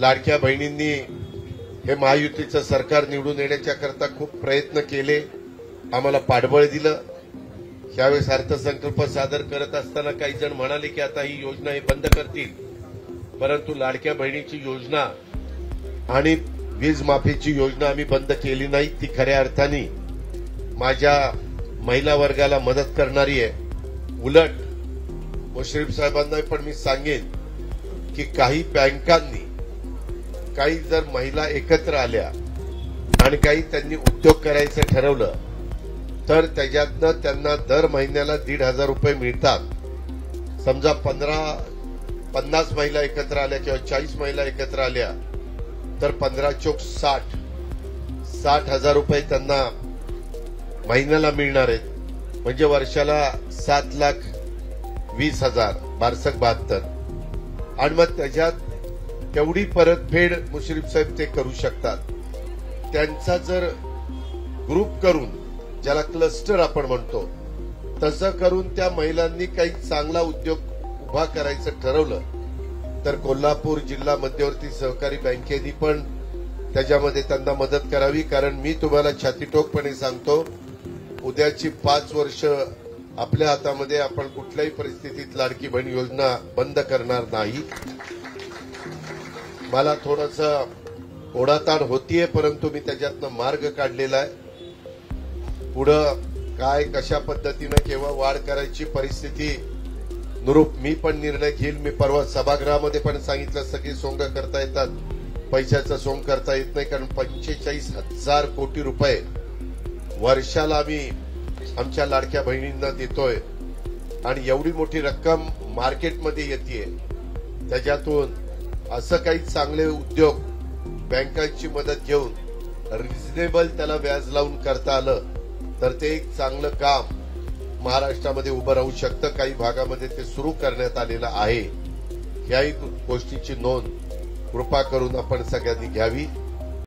लाडक्या बहिणींनी हे महायुतीचं सरकार निवडून येण्याच्या करता खूप प्रयत्न केले, आम्हाला पाठबळ दिलं। यावेळेस अर्थसंकल्प सादर करत असताना काही जण म्हणाले की आता ही योजना हे बंद करतील, परंतु लाडक्या बहिणीची योजना आणि वीज माफीची योजना आम्ही बंद केली नाही। ती खऱ्या अर्थाने माझ्या महिला वर्गाला मदत करणारी आहे। उलट मुश्रीफ साहेबांना पण मी सांगेन की काही बँकांनी काही जर महिला एकत्र आल्या आणि काही त्यांनी उद्योग करायचं ठरवलं तर त्याच्यातनं त्यांना दर महिन्याला 1,500 रुपये मिळतात। समजा 50 महिला एकत्र आल्या किंवा 40 महिला एकत्र आल्या तर 15 चोक 60,000 रुपये त्यांना महिन्याला मिळणार आहेत, म्हणजे वर्षाला 7,20,000 बारसक 72। आणि मग त्याच्यात तेवढी परतफेड मुश्रीफ साहेब ते करू शकतात। त्यांचा जर ग्रुप करून, ज्याला क्लस्टर आपण म्हणतो, तसं करून त्या महिलांनी काही चांगला उद्योग उभा करायचं ठरवलं तर कोल्हापूर जिल्हा मध्यवर्ती सहकारी बँकेने पण त्याच्यामध्ये त्यांना मदत करावी। कारण मी तुम्हाला छातीटोकपणे सांगतो, उद्याची 5 वर्ष आपल्या हातामध्ये, आपण कुठल्याही परिस्थितीत लाडकी बहीण योजना बंद करणार नाही। मला थोडंसं ओढाताण होतीये, परंतु मी त्याच्यातनं मार्ग काढलेला आहे। पुढं काय कशा पद्धतीनं केव्हा वाढ करायची परिस्थिती नुरूप मी पण निर्णय घेईल। मी परवा सभागृहामध्ये पण सांगितलं, सगळी सोंग करता येतात, पैशाचं सोंग करता येत नाही, कारण 45,000 कोटी रुपये वर्षाला आम्ही आमच्या लाडक्या बहिणींना देतोय आणि एवढी मोठी रक्कम मार्केटमध्ये येते। त्याच्यातून असं काही चांगले उद्योग बँकांची मदत घेऊन रिझनेबल त्याला व्याज लावून करता आलं तर ते एक चांगलं काम महाराष्ट्रामध्ये उभं राहू शकतं। काही भागामध्ये ते सुरू करण्यात आलेलं आहे। याही गोष्टीची नोंद कृपा करून आपण सगळ्यांनी घ्यावी।